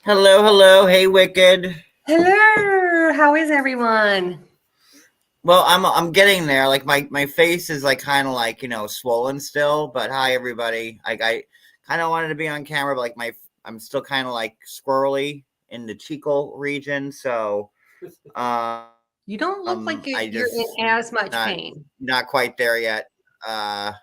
Hello, hello. Hey, Wicked. Hello, how is everyone? Well, I'm getting there. Like my face is like kind of like swollen still. But hi, everybody. I kind of wanted to be on camera, but like I'm still kind of like squirrely in the cheekle region. So You don't look like I you're just in as much not pain. not quite there yet. But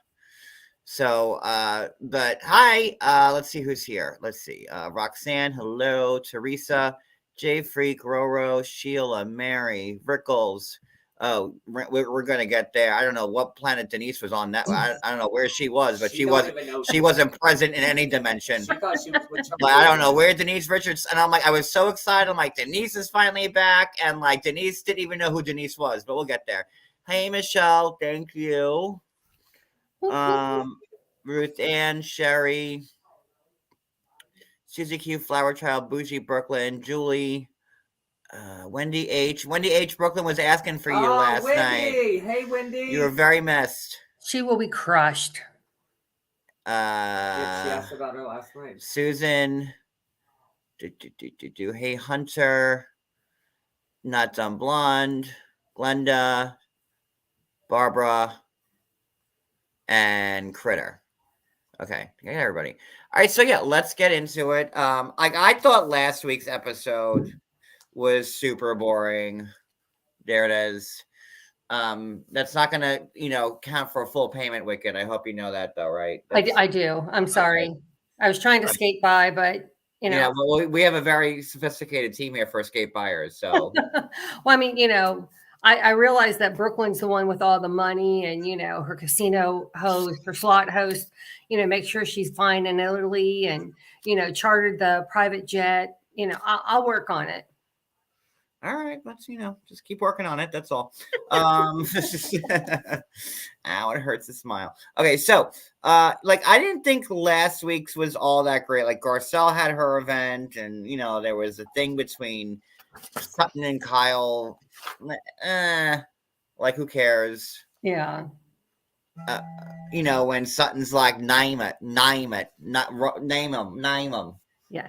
hi. Let's see who's here. Let's see. Roxanne. Hello. Teresa. Jay Freak. Roro. Sheila. Mary. Rickles. Oh, we're gonna get there. I don't know what planet Denise was on. That I don't know where she was, but she wasn't present in any dimension. She thought she was with But I don't know where Denise Richards. And I'm like, I was so excited. I'm like, Denise is finally back, and like Denise didn't even know who Denise was. But we'll get there. Hey, Michelle. Thank you. Ruth Ann, Sherry, Susie Q, Flower Child, Bougie Brooklyn, Julie, Wendy H. Wendy H. Brooklyn was asking for you last Wendy. night. Hey, Wendy. You were very missed. She will be crushed. Yeah, she asked about her last night. Susan. Hey, Hunter. Not Dumb Blonde. Glenda. Barbara. And Critter. Okay, yeah, everybody. All right, so yeah, let's get into it. Like I thought last week's episode was super boring. There it is. That's not gonna, count for a full payment, Wicked. I hope you know that, though, right? I do. I'm sorry. Okay. I was trying to skate by, but Yeah, well, we have a very sophisticated team here for escape buyers. So, well, I mean, I realize that Brooklyn's the one with all the money and, her casino host, her slot host, make sure she's fine in Italy and, chartered the private jet. I'll work on it. All right, let's just keep working on it. That's all. Ow, it hurts to smile. Okay, so like I didn't think last week's was all that great. Like Garcelle had her event, and there was a thing between Sutton and Kyle. Like who cares? Yeah. When Sutton's like name him. Yeah.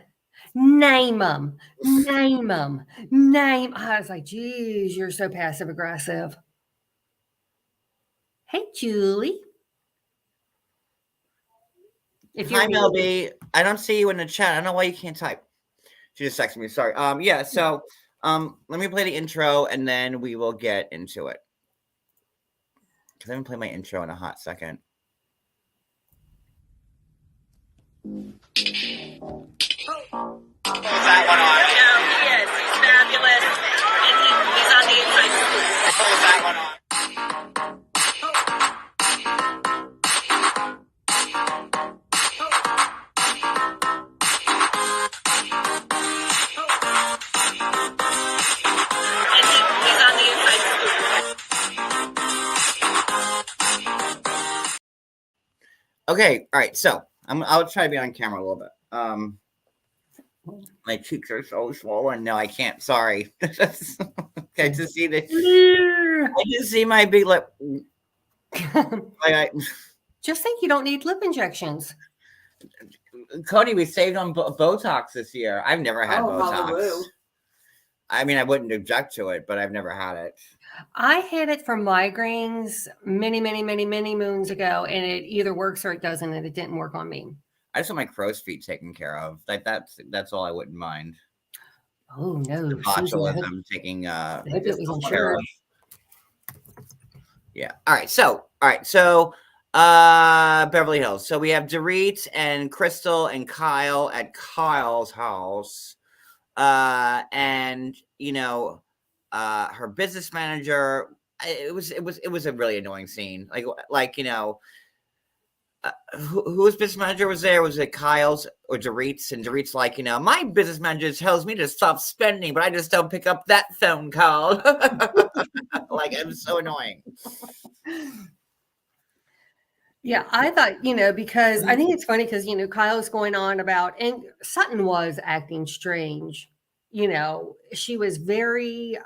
Name them. I was like, geez, you're so passive aggressive. Hey, Julie. Hi, Melby. I don't see you in the chat. I don't know why you can't type. She just texted me. Sorry. Yeah. So, let me play the intro and then we will get into it. Because I haven't played my intro in a hot second. That one on. He is. He's fabulous. And he's on the inside. That one on. And he's on the inside. Okay. All right. So I'll try to be on camera a little bit. My cheeks are so swollen. No, I can't. Sorry. I just see my big lip. Just think you don't need lip injections. Cody, we saved on Botox this year. I've never had Botox. Hallelujah. I mean, I wouldn't object to it, but I've never had it. I had it for migraines many moons ago, and it either works or it doesn't, and it didn't work on me. I just want my crow's feet taken care of. Like that's all I wouldn't mind. Oh no, the botulism taking care of. Yeah. All right. So Beverly Hills. So we have Dorit and Crystal and Kyle at Kyle's house. And her business manager. It was a really annoying scene. Whose business manager was there? Was it Kyle's or Dorit's? And Dorit's like, my business manager tells me to stop spending, but I just don't pick up that phone call. Like, it was so annoying. Yeah, I thought, because I think it's funny because, Kyle's going on about, and Sutton was acting strange. She was very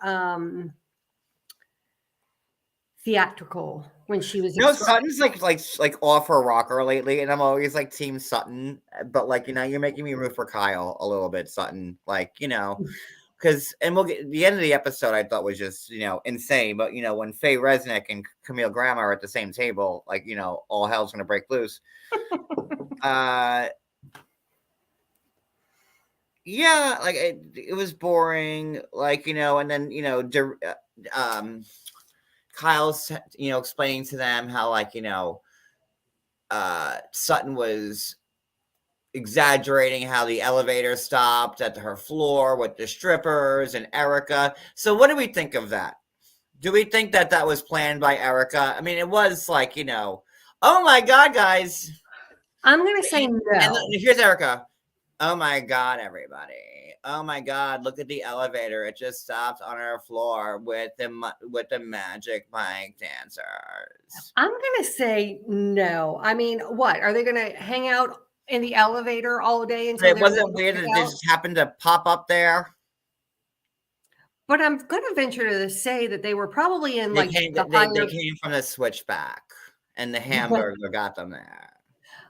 theatrical when she was. No, Sutton's like off her rocker lately, and I'm always like Team Sutton. But like you're making me root for Kyle a little bit, Sutton. Like because we'll get the end of the episode. I thought was just insane. But when Faye Resnick and Camille Graham are at the same table, like all hell's gonna break loose. Yeah, like it was boring. Like and then Kyle's explaining to them how like Sutton was exaggerating how the elevator stopped at her floor with the strippers and Erica. So what do we think of that? Do we think that was planned by Erica? I mean, it was like oh my God, guys. I'm gonna say no. And here's Erica. Oh my God, everybody. Oh my God, look at the elevator. It just stopped on our floor with the magic mic dancers. I'm going to say no. I mean, what? Are they going to hang out in the elevator all day until It wasn't weird that they just happened to pop up there? But I'm going to venture to say that they were probably in They like came from the switchback and the hamburger got them there.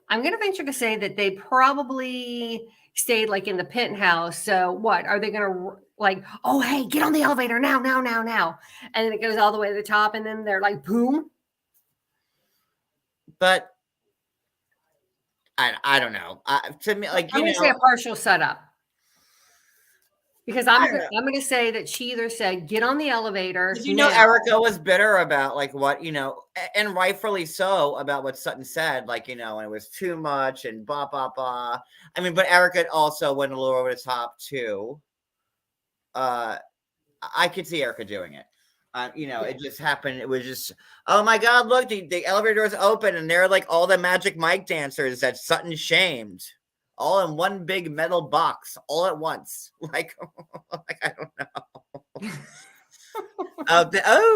I'm going to venture to say that they probably stayed like in the penthouse. So what are they going to like? Oh, hey, get on the elevator now. And then it goes all the way to the top. And then they're like, boom. But I don't know. To me, like, I'm going to say a partial setup. Because I'm going to say that she either said, get on the elevator. Erica was bitter about like what, and rightfully so about what Sutton said, like, and it was too much and blah, blah, blah. I mean, but Erica also went a little over the top too. I could see Erica doing it. It just happened. It was just, oh my God, look, the elevator doors open and they're like all the magic mic dancers that Sutton shamed. All in one big metal box, all at once. Like I don't know.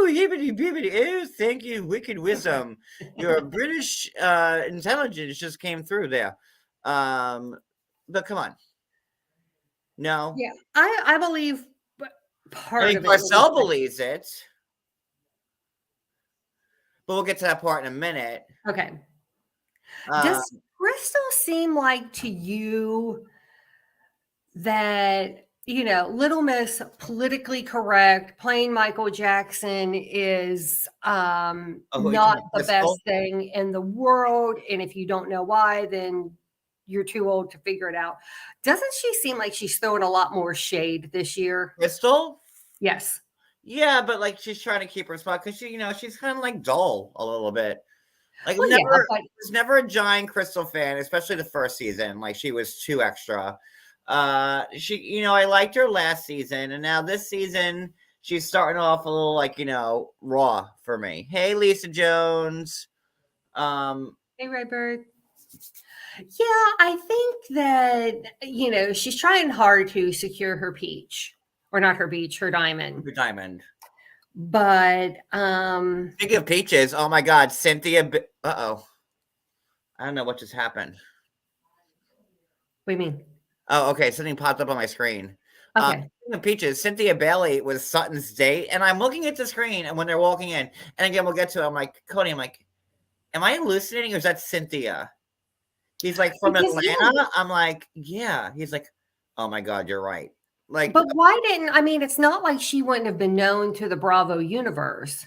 Hibbity bibbity. Oh, thank you, wicked wisdom. Your British intelligence just came through there. But come on. No. Yeah, I believe part of it. Garcelle believes it. But we'll get to that part in a minute. Okay. Does Crystal seem like to you that, Little Miss politically correct, playing Michael Jackson is not the best thing in the world? And if you don't know why, then you're too old to figure it out. Doesn't she seem like she's throwing a lot more shade this year? Crystal? Yes. Yeah, but like she's trying to keep her spot because she's kind of like dull a little bit. Like well, was never a giant Crystal fan, especially the first season. Like she was too extra. She, I liked her last season, and now this season she's starting off a little like raw for me. Hey, Lisa Jones. Hey, Redbird. Yeah, I think that she's trying hard to secure her peach, or not her peach, her diamond. Her diamond. But speaking of peaches, oh my God, Cynthia. I don't know what just happened. What do you mean? Oh, okay. Something popped up on my screen. Okay. Speaking of peaches, Cynthia Bailey was Sutton's date, and I'm looking at the screen, and when they're walking in, and again we'll get to it. I'm like, Cody, am I hallucinating, or is that Cynthia? He's like from Atlanta. I'm like, yeah. He's like, oh my God, you're right. Like, but why it's not like she wouldn't have been known to the Bravo universe,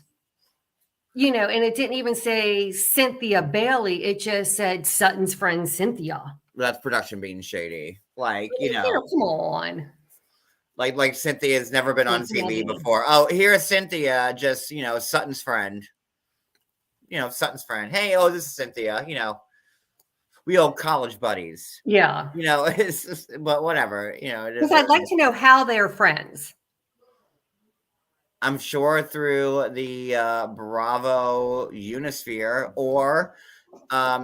and it didn't even say Cynthia Bailey. It just said Sutton's friend Cynthia. That's production being shady. Like, come on. Like Cynthia's never been on TV before. Oh, here's Cynthia, just, Sutton's friend. Sutton's friend. Hey, this is Cynthia, we old college buddies. Yeah. It's just, but whatever, because I'd like to know how they're friends. I'm sure through the Bravo Unisphere, or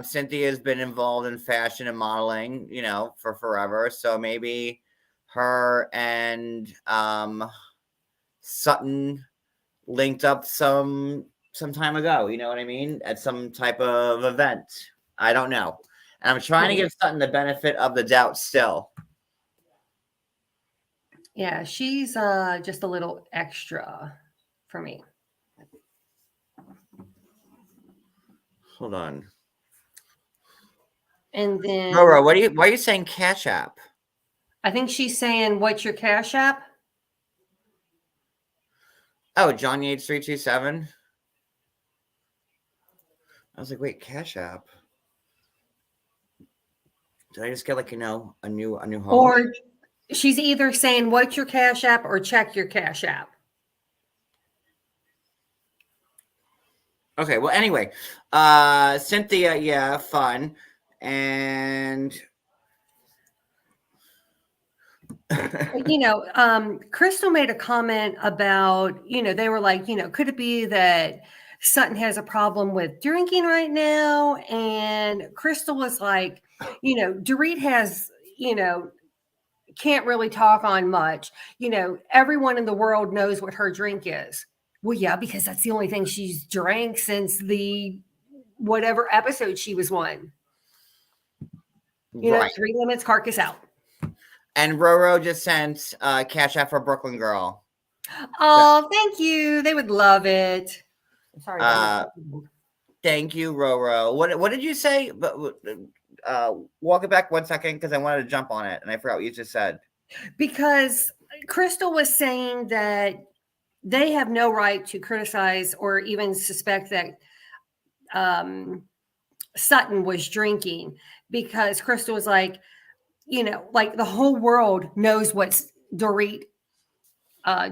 Cynthia's been involved in fashion and modeling, for forever. So maybe her and Sutton linked up some time ago. You know what I mean? At some type of event. I don't know. And I'm trying to give Sutton the benefit of the doubt still. Yeah, she's just a little extra for me. Hold on. And then Roro, why are you saying Cash App? I think she's saying, what's your Cash App? Oh, Johnny H327. I was like, wait, Cash App. Did I just get like, a new home? Or she's either saying, what's your Cash App, or check your Cash App. Okay, well, anyway, Cynthia, yeah, fun. And Crystal made a comment about, they were like, could it be that Sutton has a problem with drinking right now? And Crystal was like, Dorit has, can't really talk on much. Everyone in the world knows what her drink is. Well, yeah, because that's the only thing she's drank since the whatever episode she was on. right. 3 limits, carcass out. And Roro just sent Cash App for Brooklyn Girl. Oh, thank you. They would love it. Sorry. Thank you, Roro. What did you say? But walk it back 1 second, because I wanted to jump on it and I forgot what you just said. Because Crystal was saying that they have no right to criticize or even suspect that Sutton was drinking, because Crystal was like, like the whole world knows what Dorit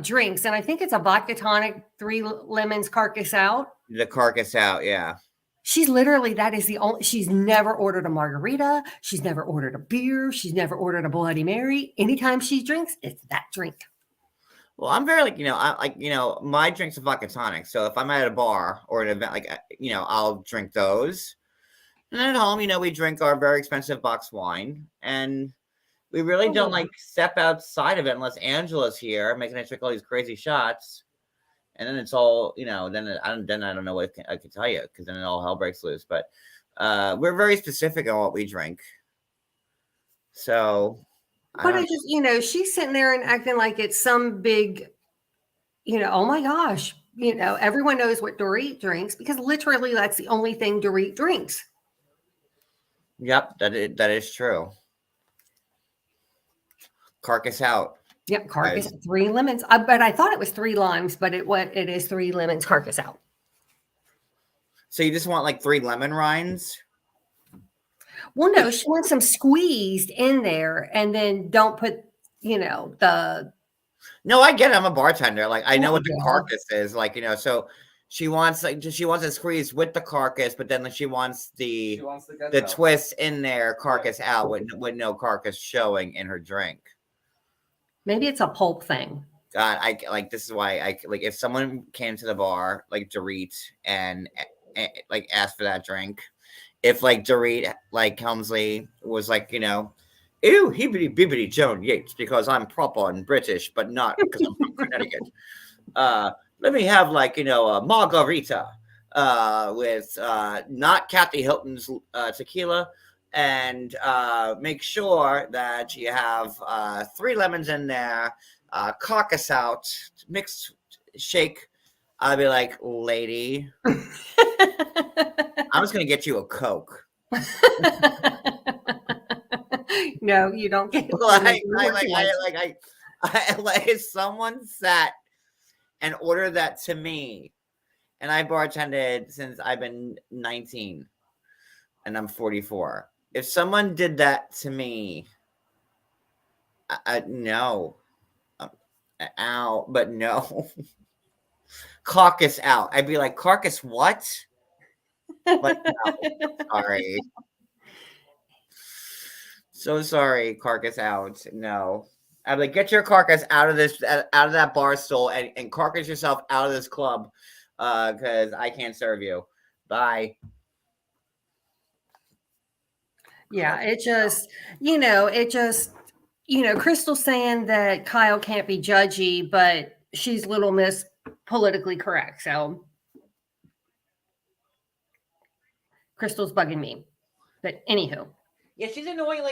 drinks. And I think it's a vodka tonic, 3 lemons, carcass out. The carcass out, yeah. She's literally, that is the only, she's never ordered a margarita. She's never ordered a beer. She's never ordered a Bloody Mary. Anytime she drinks, it's that drink. Well, I'm very my drink's a vodka tonic. So if I'm at a bar or an event, I'll drink those. And at home, we drink our very expensive box wine. And we really don't step outside of it unless Angela's here making us drink all these crazy shots. And then it's all, then I don't know what I could tell you, because then all hell breaks loose. But we're very specific on what we drink. So. But I just, she's sitting there and acting like it's some big, oh my gosh, everyone knows what Dorit drinks, because literally that's the only thing Dorit drinks. Yep, that is true. Carcass out. Yep, carcass, 3 lemons. But I thought it was 3 limes, but it is 3 lemons, carcass out. So you just want 3 lemon rinds? Well, no, she wants them squeezed in there, and then don't put, the. No, I get it. I'm a bartender. I know what the carcass is. So she wants it squeezed with the carcass, but then she wants the twist in there, carcass out, with no carcass showing in her drink. Maybe it's a pulp thing. God, this is why if someone came to the bar like Dorit and asked for that drink, if Dorit Helmsley was ew, hibbity bibbity Joan Yates, because I'm proper and British, but not because I'm from Connecticut. Let me have a margarita with not Kathy Hilton's tequila, and make sure that you have 3 lemons in there, carcass out, mixed shake. I'll be like, lady, I'm just gonna get you a Coke. No, you don't get if someone sat and ordered that to me, and I bartended since I've been 19 and I'm 44. If someone did that to me, no. Ow, but no. Carcass out. I'd be like, carcass what? But no, sorry. So sorry, carcass out. No. I'd be like, get your carcass out of that bar stool, and carcass yourself out of this club, because I can't serve you. Bye. Yeah, Crystal's saying that Kyle can't be judgy, but she's Little Miss politically correct. So Crystal's bugging me. But anywho. Yeah, she's annoying.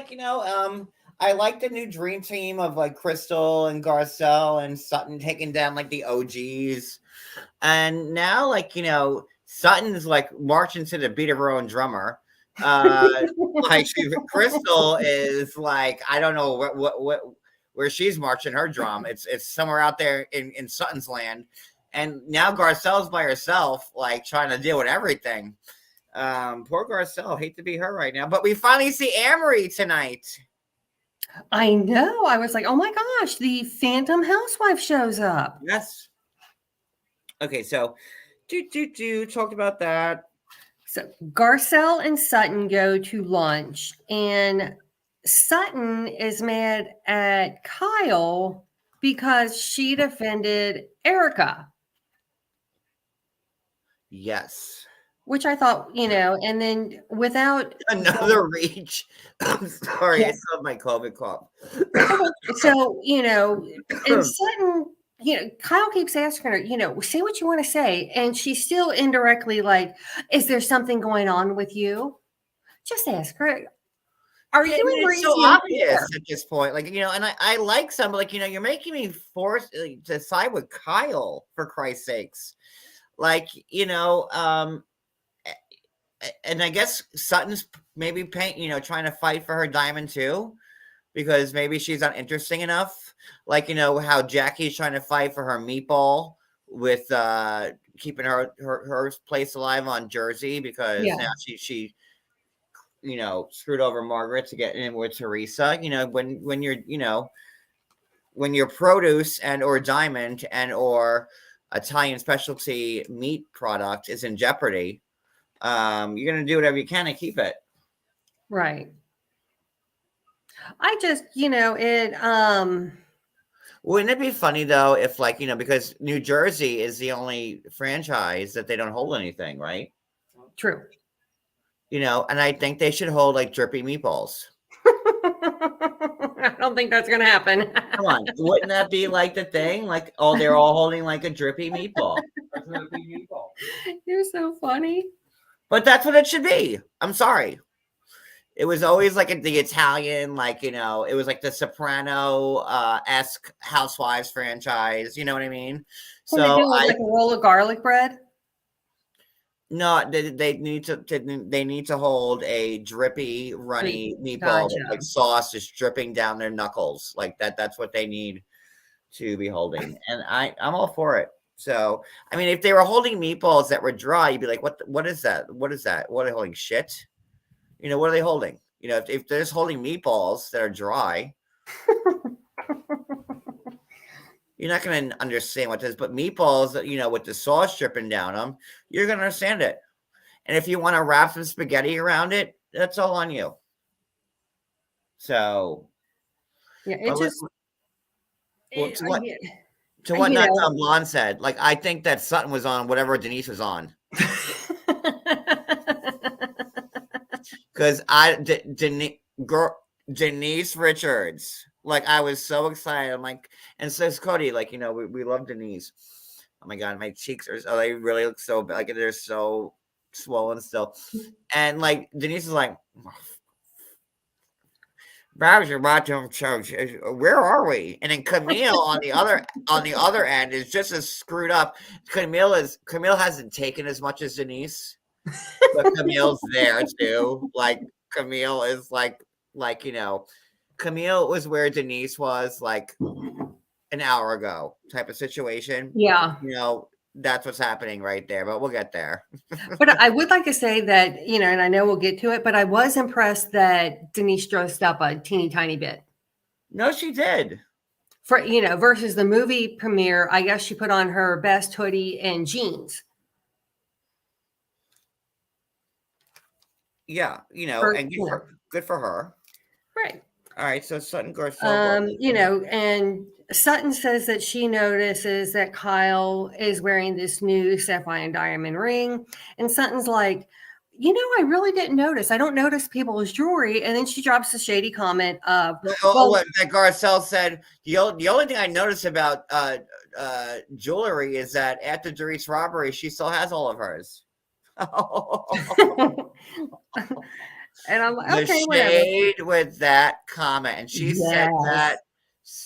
I like the new dream team of Crystal and Garcelle and Sutton taking down the OGs. And now, Sutton's like marching to the beat of her own drummer. Crystal is like, I don't know what where she's marching her drum. It's somewhere out there in Sutton's land. And now Garcelle's by herself, like trying to deal with everything. Poor Garcelle, hate to be her right now. But we finally see Amory tonight. I know. I was like, oh my gosh, the Phantom Housewife shows up. Yes. Okay, so talked about that. So Garcelle and Sutton go to lunch, and Sutton is mad at Kyle because she defended Erica. Yes. Which I thought, and then without another reach. I'm sorry, I still have my COVID cough. So, and Sutton, Kyle keeps asking her, say what you want to say. And she's still indirectly like, is there something going on with you? Just ask her. Are you doing it's so obvious at this point? Like, and I like some, like, you're making me force to side with Kyle, for Christ's sakes. Like, and I guess Sutton's maybe trying to fight for her diamond too, because maybe she's not interesting enough. Like, how Jackie's trying to fight for her meatball with keeping her place alive on Jersey, because now she screwed over Margaret to get in with Teresa. When your produce and or diamond and or Italian specialty meat product is in jeopardy, you're going to do whatever you can to keep it. Right. I just, wouldn't it be funny though if, like, because New Jersey is the only franchise that they don't hold anything, right? True. And I think they should hold like drippy meatballs. I don't think that's going to happen. Come on. Wouldn't that be like the thing? Like, they're all holding like a drippy meatball. You're so funny. But that's what it should be. I'm sorry. It was always like the Italian, like, it was like the Soprano-esque Housewives franchise. You know what I mean? So like a roll of garlic bread? No, they need to hold a drippy, runny meatball with like sauce just dripping down their knuckles. Like that. That's what they need to be holding. And I'm all for it. So, I mean, if they were holding meatballs that were dry, you'd be like, what is that? What is that? What are they holding? Shit? What are they holding? If they're just holding meatballs that are dry, you're not going to understand what this is. But meatballs, with the sauce dripping down them, you're going to understand it. And if you want to wrap some spaghetti around it, that's all on you. So, yeah, it just... To what Not Tom Blonde said, like, I think that Sutton was on whatever Denise was on. Because Denise Richards, like, I was so excited. I'm like, and says Cody, like, we love Denise. Oh my God, my cheeks they really look so bad. Like, they're so swollen still. And like, Denise is like, Browser bottom church. Where are we? And then Camille on the other end is just as screwed up. Camille hasn't taken as much as Denise, but Camille's there too. Like, Camille is like Camille was where Denise was like an hour ago type of situation. Yeah. That's what's happening right there, but we'll get there. But I would like to say that, and I know we'll get to it, but I was impressed that Denise dressed up a teeny tiny bit. No, she did. For, versus the movie premiere, I guess she put on her best hoodie and jeans. Yeah, and good for her. Right. All right, so Sutton Garcelle. And Sutton says that she notices that Kyle is wearing this new sapphire diamond ring. And Sutton's like, I really didn't notice. I don't notice people's jewelry. And then she drops a shady comment of, what that Garcelle said, the only thing I noticed about jewelry is that after Dorit's robbery, she still has all of hers. And I'm like, okay, the shade with that comment. And she said that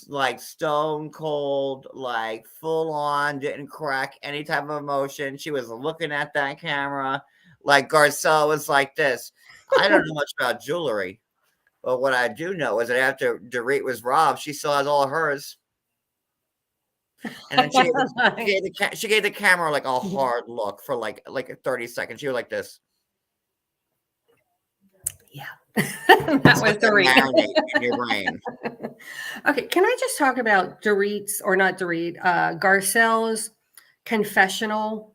like stone cold, like full on, didn't crack any type of emotion. She was looking at that camera. Like Garcelle was like this. I don't know much about jewelry, but what I do know is that after Dorit was robbed, she still has all hers. And then she gave the camera like a hard look for like 30 seconds. She was like this. Yeah. That was Dorit. Marinate in your brain. Okay, can I just talk about Dorit's, or not Dorit, Garcelle's confessional?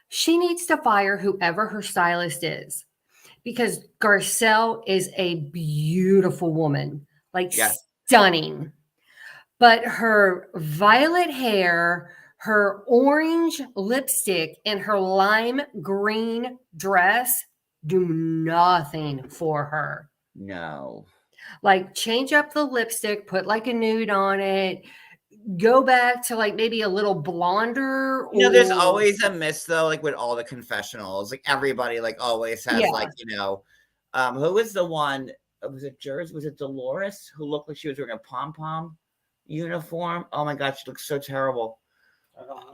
She needs to fire whoever her stylist is, because Garcelle is a beautiful woman, like stunning. But her violet hair, her orange lipstick, and her lime green dress do nothing for her. No. Like, change up the lipstick, put like a nude on it, go back to like maybe a little blonder. You know, there's always a miss though, like with all the confessionals. Like everybody like always has like, you know, who was the one? Was it Jers? Was it Dolores who looked like she was wearing a pom-pom uniform? Oh my god, she looks so terrible.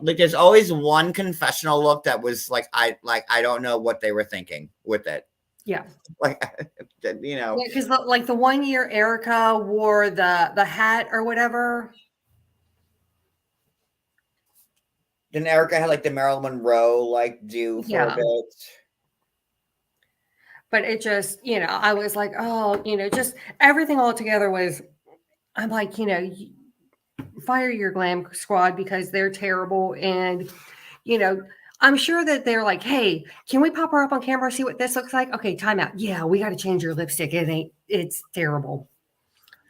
Like there's always one confessional look that was like I don't know what they were thinking with it. Yeah. Like, you know. Yeah, because like the 1 year Erica wore the hat or whatever. Then Erica had like the Marilyn Monroe like do for a bit. But it just, you know, I was like, oh, you know, just everything all together was, I'm like, you know, fire your glam squad because they're terrible. And, you know, I'm sure that they're like, hey, can we pop her up on camera, see what this looks like? Okay, time out. Yeah, we got to change your lipstick. It's terrible.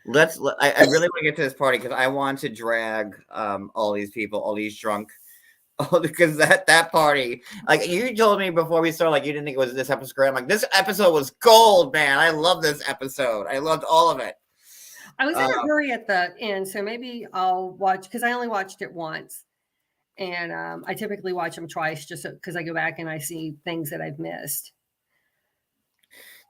I really want to get to this party because I want to drag all these people, all these drunk. Oh, because that party, like you told me before we started, like you didn't think it was this episode great. I'm like, this episode was gold, man. I love this episode. I loved all of it. I was in a hurry at the end, so maybe I'll watch, because I only watched it once. And I typically watch them twice just because I go back and I see things that I've missed.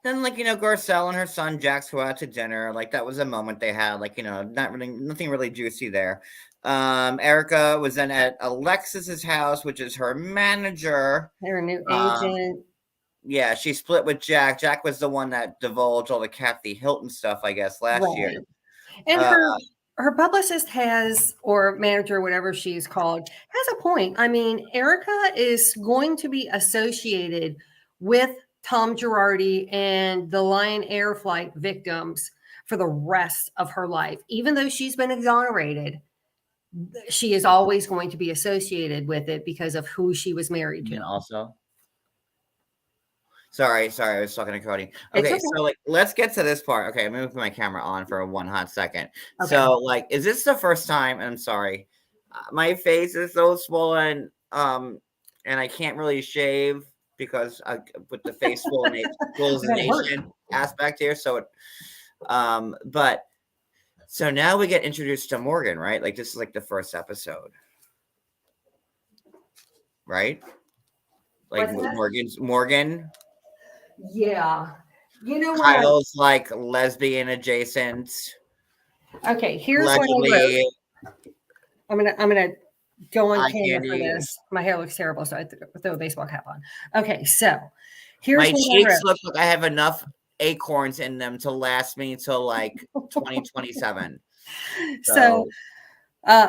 Then, like, you know, Garcelle and her son Jax go out to dinner. Like, that was a moment they had. Like, you know, nothing really juicy there. Erica was then at Alexis's house, which is her manager. Her new agent. Yeah, she split with Jack. Jack was the one that divulged all the Kathy Hilton stuff, I guess, last year. And her publicist has, or manager, whatever she's called, has a point. I mean, Erica is going to be associated with Tom Girardi and the Lion Air flight victims for the rest of her life. Even though she's been exonerated, she is always going to be associated with it because of who she was married to. And also, sorry, I was talking to Cody. Okay, so like, let's get to this part. Okay, I'm gonna put my camera on for one hot second. Okay. So, like, is this the first time? I'm sorry, my face is so swollen, and I can't really shave because with the face fullnation aspect here. So, but so now we get introduced to Morgan, right? Like this is like the first episode, right? Like Morgan. Yeah. You know what? Kyle's like lesbian adjacent. Okay, here's what I wrote. I'm gonna go on camera for this. My hair looks terrible, so I throw a baseball cap on. Okay, so here's my cheeks look like I have enough acorns in them to last me until like 2027. So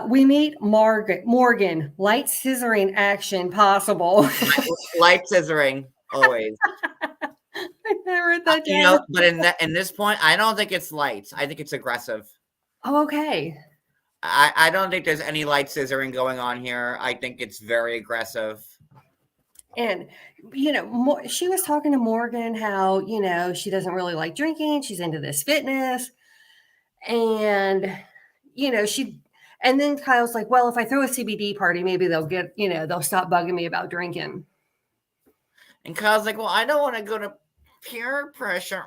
we meet Morgan. Light scissoring action possible. Light scissoring always. I wrote that down. You know, but in this point, I don't think it's light. I think it's aggressive. Oh, okay. I don't think there's any light scissoring going on here. I think it's very aggressive. And, you know, she was talking to Morgan how, you know, she doesn't really like drinking. She's into this fitness. And, you know, and then Kyle's like, well, if I throw a CBD party, maybe they'll stop bugging me about drinking. And Kyle's like, well, I don't want to go to peer pressure.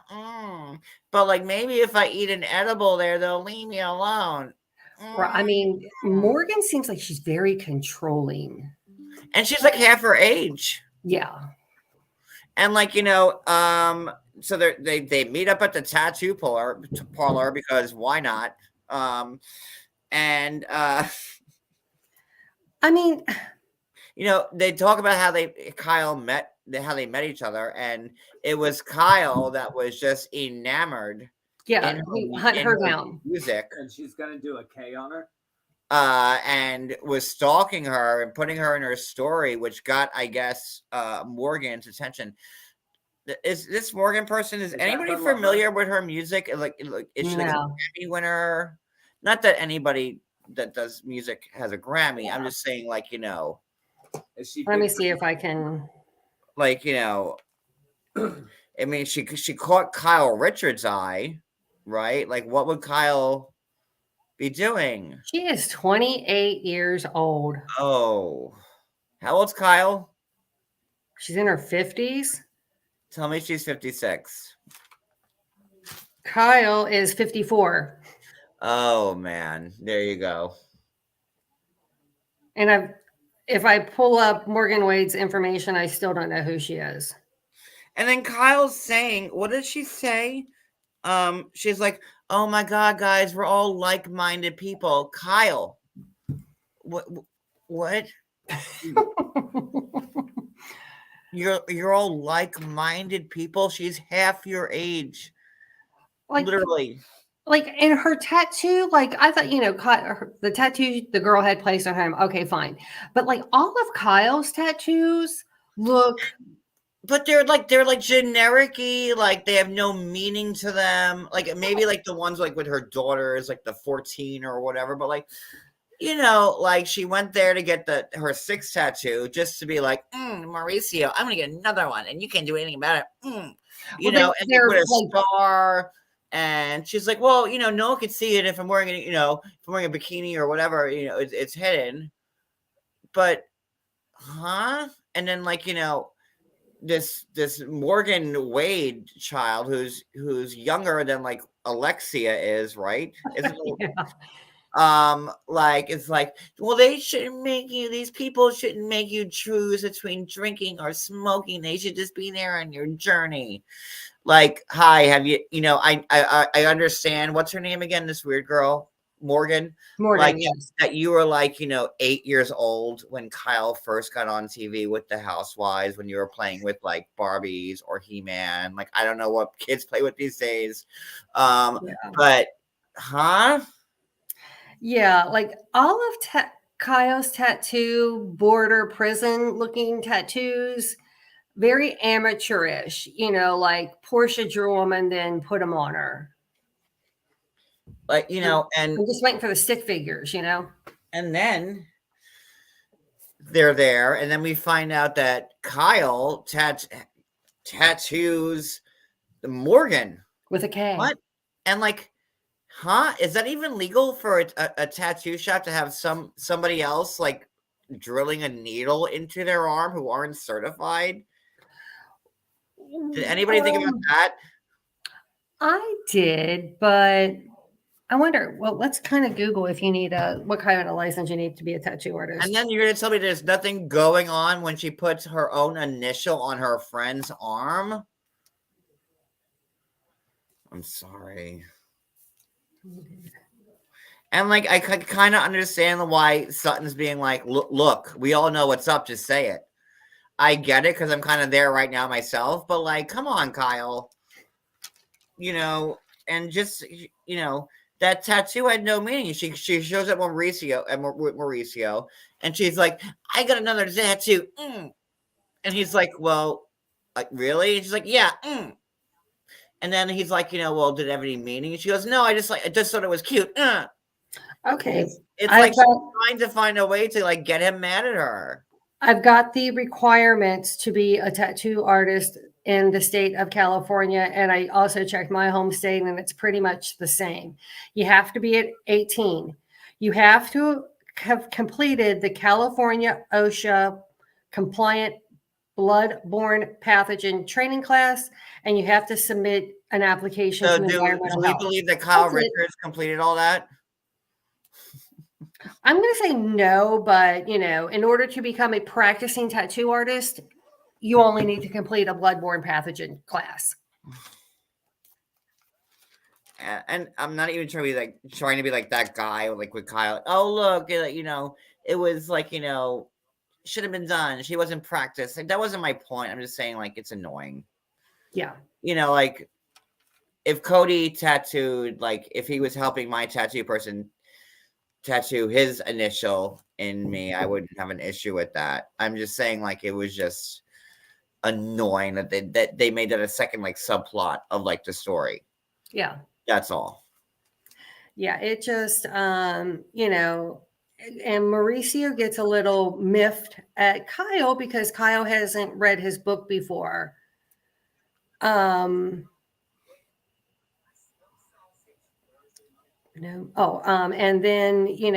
But like, maybe if I eat an edible there, they'll leave me alone. I mean, Morgan seems like she's very controlling. And she's like half her age. Yeah. And like, you know, so they meet up at the tattoo parlor because why not? And I mean, you know, they talk about how how they met each other, and it was Kyle that was just enamored yeah, he hunt in her her down. music, And she's gonna do a K on her. and was stalking her and putting her in her story, which got, I guess, Morgan's attention. Is this Morgan person? Is Is that anybody her lover? familiar with her music? Like, is she like a No. Grammy winner? Not that anybody that does music has a Grammy. I'm just saying, like, you know, Is she? Let me big- see if I can. like, you know, I mean, she caught Kyle Richards' eye, right? Like, what would Kyle be doing? She is 28 years old. Oh, how old's Kyle? She's in her 50s. Tell me she's 56. Kyle is 54. Oh man, there you go. And if I pull up Morgan Wade's information, I still don't know who she is. And then Kyle's saying, what did she say? She's like, "Oh my God, guys, we're all like-minded people." Kyle, what? You're all like-minded people. She's half your age, Like, literally. like in her tattoo, like I thought, the tattoo the girl had placed on him. Okay, fine. But like all of Kyle's tattoos look, But they're like generic-y, like they have no meaning to them. Like maybe like the ones like with her daughters, like the 14 or whatever. But like, you know, like she went there to get her 6th tattoo just to be like, Mauricio, I'm gonna get another one, and you can't do anything about it. You Well, know, and they they're put a like- star. And she's like, well, you know, no one can see it if I'm wearing it, you know, if I'm wearing a bikini or whatever, you know, it's hidden. But, huh? And then, like, you know, this Morgan Wade child who's younger than like Alexia is, right? Isn't it? Like it's like, well, these people shouldn't make you choose between drinking or smoking. They should just be there on your journey. Like, hi, have you, you know, I understand. What's her name again? This weird girl, Morgan. Like, yes. that you were like, you know, 8 years old when Kyle first got on TV with the Housewives, when you were playing with like Barbies or He-Man. Like, I don't know what kids play with these days. But, huh? Yeah, like all of Kyle's tattoo, border prison looking tattoos, very amateurish, like Portia drew them and then put them on her. Like, you know, and I'm just waiting for the stick figures, and then they're there, and then we find out that Kyle tattoos Morgan with a K. What? And like, huh? Is that even legal for a tattoo shop to have somebody else like drilling a needle into their arm who aren't certified? Did anybody think about that? I did, but I wonder. Well, let's kind of Google if you need what kind of license you need to be a tattoo artist. And then you're gonna tell me there's nothing going on when she puts her own initial on her friend's arm? I'm sorry. And like, I could kind of understand why Sutton's being like, look, we all know what's up. Just say it. I get it because I'm kind of there right now myself. But like, come on, Kyle. You know, and just, you know, that tattoo had no meaning. She shows up Mauricio, and she's like, I got another tattoo. And he's like, well, like, really? And she's like, yeah. And then he's like, you know, well, did it have any meaning? And she goes, no, I just thought it was cute. Okay. It's like she's trying to find a way to like get him mad at her. I've got the requirements to be a tattoo artist in the state of California. And I also checked my home state, and it's pretty much the same. You have to be at 18. You have to have completed the California OSHA compliant blood-borne pathogen training class, and you have to submit an application to environmental do we health. believe that Kyle Richards completed all that? I'm going to say no, but in order to become a practicing tattoo artist, you only need to complete a blood-borne pathogen class. and I'm not even trying to be like that guy like with Kyle. Oh look, it was like should have been done. She wasn't practiced. Like that wasn't my point. I'm just saying like it's annoying. Yeah. Like if Cody tattooed, like if he was helping my tattoo person tattoo his initial in me, I wouldn't have an issue with that. I'm just saying like it was just annoying that they made that a second like subplot of like the story. Yeah. That's all. Yeah. It just, and Mauricio gets a little miffed at Kyle because Kyle hasn't read his book before. And then he's and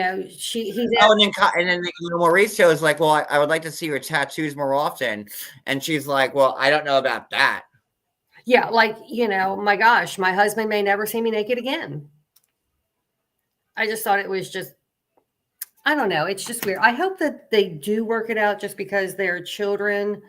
then Mauricio is like, well, I would like to see your tattoos more often, and she's like, well, I don't know about that. Yeah, like my gosh, my husband may never see me naked again. I just thought it was just, I don't know, it's just weird. I hope that they do work it out, just because their children,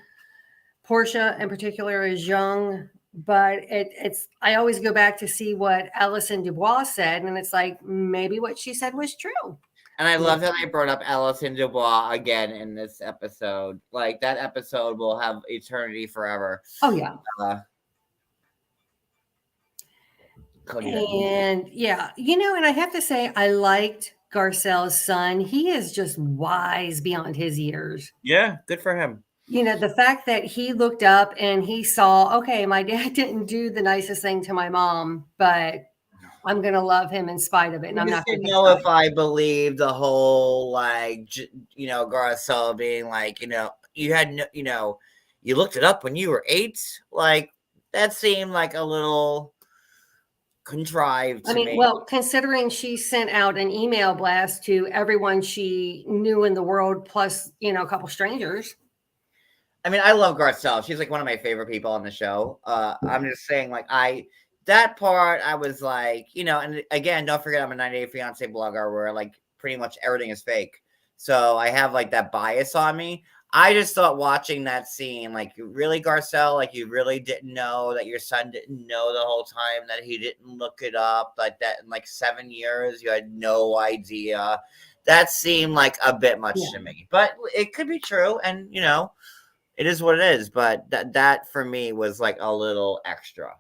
Portia in particular, is young. But it's I always go back to see what Alison Dubois said, and it's like maybe what she said was true. And I love that they brought up Alison Dubois again in this episode. Like that episode will have eternity forever. Oh yeah. And yeah, and I have to say, I liked Garcelle's son. He is just wise beyond his years. Yeah, good for him. The fact that he looked up and he saw, okay, my dad didn't do the nicest thing to my mom, but I'm going to love him in spite of it. And I'm not going to know if I believe the whole, like, Garcelle being like, you had, you looked it up when you were 8. Like, that seemed like a little contrived to me. Well, considering she sent out an email blast to everyone she knew in the world, plus, a couple strangers. I love Garcelle. She's like one of my favorite people on the show. I'm just saying, like, that part, I was like, and again, don't forget, I'm a 90 Day Fiance blogger where like pretty much everything is fake. So I have like that bias on me. I just thought watching that scene, like, really, Garcelle, like, you really didn't know that your son didn't know the whole time that he didn't look it up, like that in like 7 years, you had no idea. That seemed like a bit much to me, but it could be true. And, it is what it is. But that for me was like a little extra.